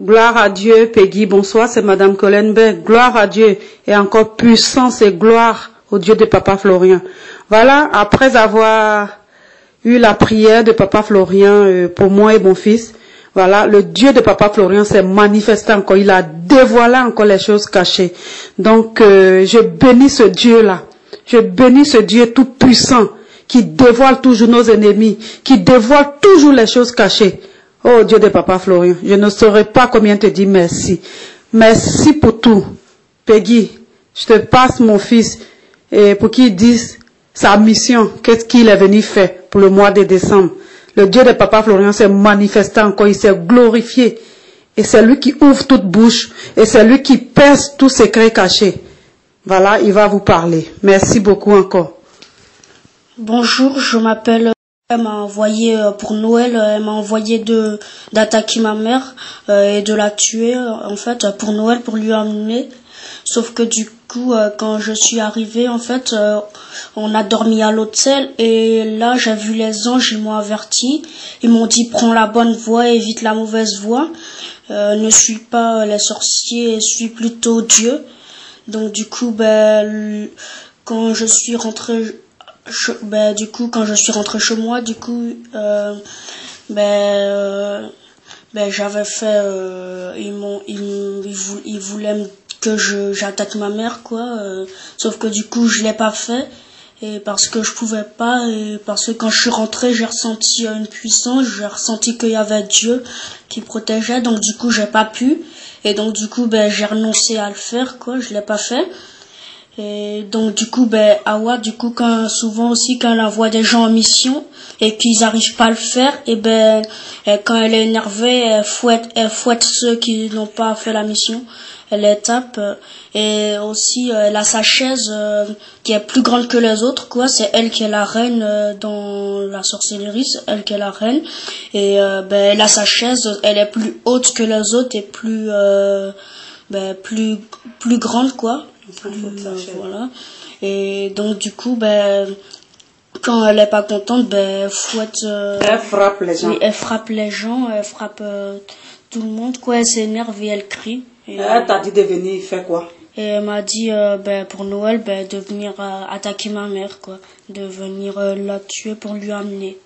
Gloire à Dieu, Peggy. Bonsoir, c'est Madame Colenberg. Gloire à Dieu. Et encore puissance et gloire au Dieu de Papa Florian. Voilà, après avoir eu la prière de Papa Florian pour moi et mon fils, voilà, le Dieu de Papa Florian s'est manifesté encore. Il a dévoilé encore les choses cachées. Donc, je bénis ce Dieu-là. Je bénis ce Dieu tout puissant qui dévoile toujours nos ennemis, qui dévoile toujours les choses cachées. Oh Dieu de Papa Florian, je ne saurais pas combien te dire merci. Merci pour tout. Peggy, je te passe mon fils et pour qu'il dise sa mission, qu'est-ce qu'il est venu faire pour le mois de décembre. Le Dieu de Papa Florian s'est manifesté encore, il s'est glorifié. Et c'est lui qui ouvre toute bouche et c'est lui qui perce tout secret caché. Voilà, il va vous parler. Merci beaucoup encore. Bonjour, je m'appelle... Elle m'a envoyé pour Noël, elle m'a envoyé d'attaquer ma mère et de la tuer en fait pour Noël pour lui amener. Sauf que du coup quand je suis arrivée en fait on a dormi à l'hôtel et là j'ai vu les anges, ils m'ont averti, ils m'ont dit prends la bonne voie, évite la mauvaise voie, ne suis pas les sorciers, suis plutôt Dieu. Donc du coup quand je suis rentrée quand je suis rentrée chez moi, du coup, j'avais fait, ils voulaient que j'attaque ma mère, quoi. Sauf que du coup, je l'ai pas fait, et parce que je pouvais pas, et parce que quand je suis rentrée, j'ai ressenti une puissance, j'ai ressenti qu'il y avait Dieu qui protégeait, donc du coup, j'ai pas pu, et donc du coup, j'ai renoncé à le faire, quoi. Je l'ai pas fait. Et donc du coup Awa souvent aussi quand elle envoie des gens en mission et qu'ils n'arrivent pas à le faire, et quand elle est énervée, elle fouette ceux qui n'ont pas fait la mission, elle les tape, et aussi elle a sa chaise qui est plus grande que les autres, quoi. C'est elle qui est la reine dans la sorcellerie, c'est elle qui est la reine, et elle a sa chaise, elle est plus haute que les autres et plus grande, quoi. Voilà. Et donc du coup quand elle est pas contente, fouette, elle frappe les gens. Oui, elle frappe les gens, elle frappe tout le monde, quoi. Elle s'énerve et elle crie. Et, elle t'a dit de venir faire quoi? Et elle m'a dit pour Noël de venir attaquer ma mère, quoi, de venir la tuer pour lui amener.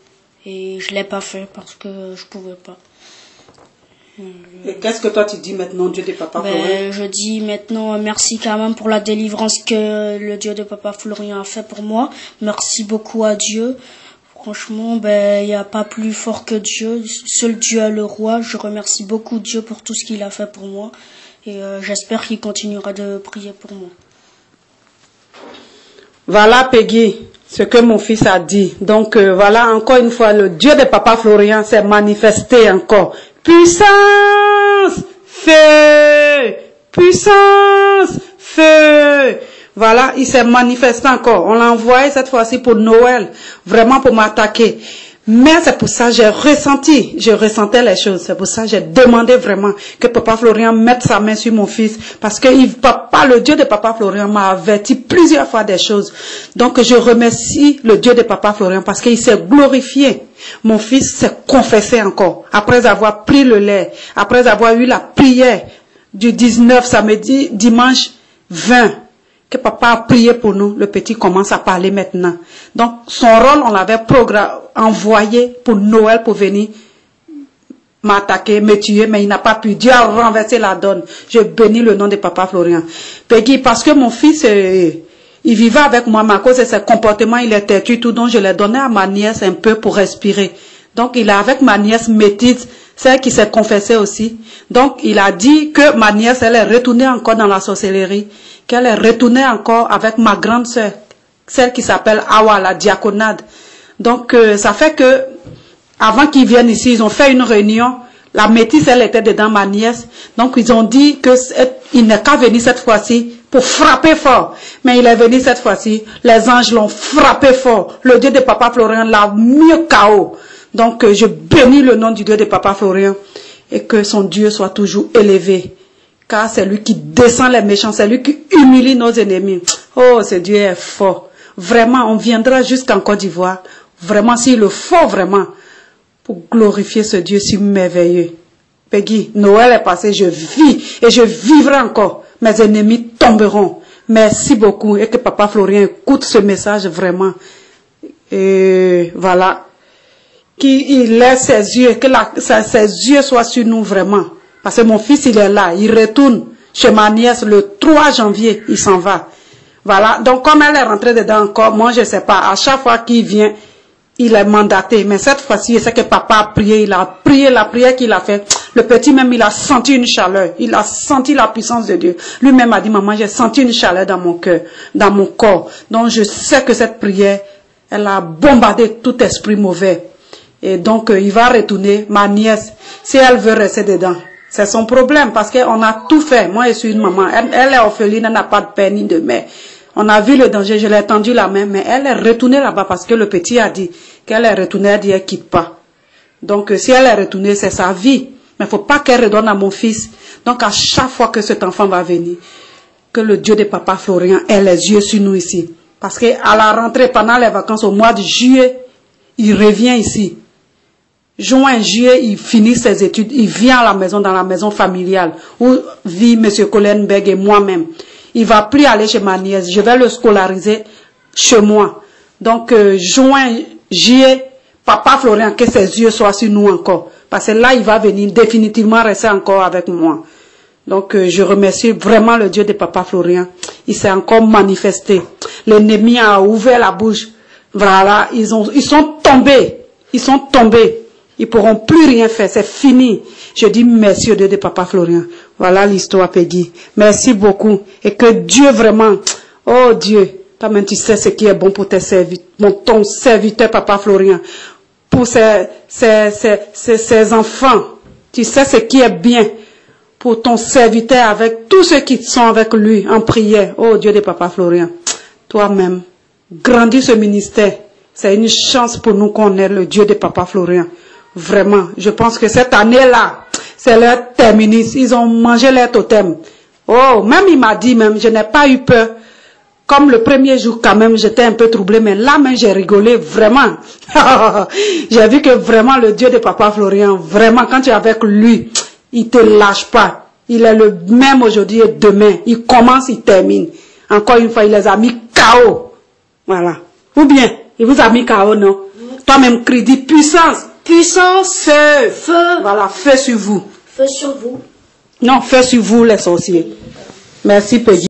Et je l'ai pas fait parce que je pouvais pas. Et qu'est-ce que toi tu dis maintenant, Dieu de Papa Florian? Je dis maintenant merci quand même pour la délivrance que le Dieu de Papa Florian a fait pour moi. Merci beaucoup à Dieu. Franchement, il n'y a pas plus fort que Dieu. Seul Dieu est le roi. Je remercie beaucoup Dieu pour tout ce qu'il a fait pour moi. Et j'espère qu'il continuera de prier pour moi. Voilà, Peggy, ce que mon fils a dit. Donc voilà, encore une fois, le Dieu de Papa Florian s'est manifesté encore. Puissance, feu, puissance, feu. Voilà, il s'est manifesté encore. On l'a envoyé cette fois-ci pour Noël, vraiment pour m'attaquer. Mais c'est pour ça que je ressentais les choses. C'est pour ça que j'ai demandé vraiment que Papa Florian mette sa main sur mon fils. Parce que le Dieu de Papa Florian m'a averti plusieurs fois des choses. Donc je remercie le Dieu de Papa Florian parce qu'il s'est glorifié. Mon fils s'est confessé encore. Après avoir pris le lait, après avoir eu la prière du 19 samedi, dimanche 20. Que papa a prié pour nous, le petit commence à parler maintenant. Donc, son rôle, on l'avait envoyé pour Noël pour venir m'attaquer, me tuer, mais il n'a pas pu. Dieu a renversé la donne. Je bénis le nom de Papa Florian. Peggy, parce que mon fils, il vivait avec moi, mais à cause de ses comportements, il est têtu, tout, donc je l'ai donné à ma nièce un peu pour respirer. Donc, il est avec ma nièce métisse, celle qui s'est confessée aussi. Donc, il a dit que ma nièce, elle est retournée encore dans la sorcellerie, qu'elle est retournée encore avec ma grande sœur, celle qui s'appelle Awa, la diaconade. Donc, ça fait que, avant qu'ils viennent ici, ils ont fait une réunion. La métisse, elle était dedans, ma nièce. Donc, ils ont dit qu'il n'est qu'à venir cette fois-ci pour frapper fort. Mais il est venu cette fois-ci. Les anges l'ont frappé fort. Le Dieu de Papa Florian l'a mis KO. Donc, je bénis le nom du Dieu de Papa Florian. Et que son Dieu soit toujours élevé. Car c'est lui qui descend les méchants. C'est lui qui humilie nos ennemis. Oh, ce Dieu est fort. Vraiment, on viendra jusqu'en Côte d'Ivoire. Vraiment, s'il le faut vraiment. Pour glorifier ce Dieu si merveilleux. Peggy, Noël est passé, je vis et je vivrai encore. Mes ennemis tomberont. Merci beaucoup et que Papa Florian écoute ce message vraiment. Et voilà. Qu'il laisse ses yeux, que ses yeux soient sur nous vraiment. Parce que mon fils, il est là. Il retourne chez ma nièce le 3 janvier. Il s'en va. Voilà. Donc, comme elle est rentrée dedans encore, moi, je ne sais pas. À chaque fois qu'il vient, il est mandaté. Mais cette fois-ci, je sais que papa a prié. Il a prié la prière qu'il a fait. Le petit même, il a senti une chaleur. Il a senti la puissance de Dieu. Lui-même a dit, maman, j'ai senti une chaleur dans mon cœur, dans mon corps. Donc, je sais que cette prière, elle a bombardé tout esprit mauvais. Et donc, il va retourner. Ma nièce, si elle veut rester dedans, c'est son problème parce qu'on a tout fait. Moi, je suis une maman. Elle est orpheline, elle n'a pas de père ni de mère. On a vu le danger, je l'ai tendu la main, mais elle est retournée là-bas parce que le petit a dit qu'elle est retournée, elle dit elle quitte pas. Donc, si elle est retournée, c'est sa vie. Mais il ne faut pas qu'elle redonne à mon fils. Donc, à chaque fois que cet enfant va venir, que le Dieu de Papa Florian ait les yeux sur nous ici. Parce qu'à la rentrée, pendant les vacances, au mois de juillet, il revient ici. Juin, juillet, il finit ses études, il vient à la maison, dans la maison familiale, où vit M. Kohlenberg et moi-même. Il va plus aller chez ma nièce, je vais le scolariser chez moi. Donc, juin, juillet, Papa Florian, que ses yeux soient sur nous encore. Parce que là, il va venir définitivement rester encore avec moi. Donc, je remercie vraiment le Dieu de Papa Florian. Il s'est encore manifesté. L'ennemi a ouvert la bouche. Voilà, ils sont tombés. Ils sont tombés. Ils pourront plus rien faire, c'est fini. Je dis merci au Dieu de Papa Florian. Voilà l'histoire, Peggy. Merci beaucoup. Et que Dieu vraiment, oh Dieu, toi-même tu sais ce qui est bon pour tes serviteurs, ton serviteur Papa Florian, pour ses enfants. Tu sais ce qui est bien pour ton serviteur avec tous ceux qui sont avec lui en prière. Oh Dieu de Papa Florian, toi-même, grandis ce ministère. C'est une chance pour nous qu'on ait le Dieu de Papa Florian. Vraiment, je pense que cette année-là, c'est leur terminus. Ils ont mangé leur totem. Oh, même il m'a dit même, je n'ai pas eu peur. Comme le premier jour quand même, j'étais un peu troublée, mais là même j'ai rigolé, vraiment. J'ai vu que vraiment le Dieu de Papa Florian, vraiment quand tu es avec lui, il te lâche pas. Il est le même aujourd'hui et demain. Il commence, il termine. Encore une fois, il les a mis KO. Voilà. Ou bien, il vous a mis KO, non? Toi-même, crie, dis puissance. Puissance, feu, feu. Voilà, feu sur vous. Feu sur vous. Non, feu sur vous les sorciers. Merci, Peggy.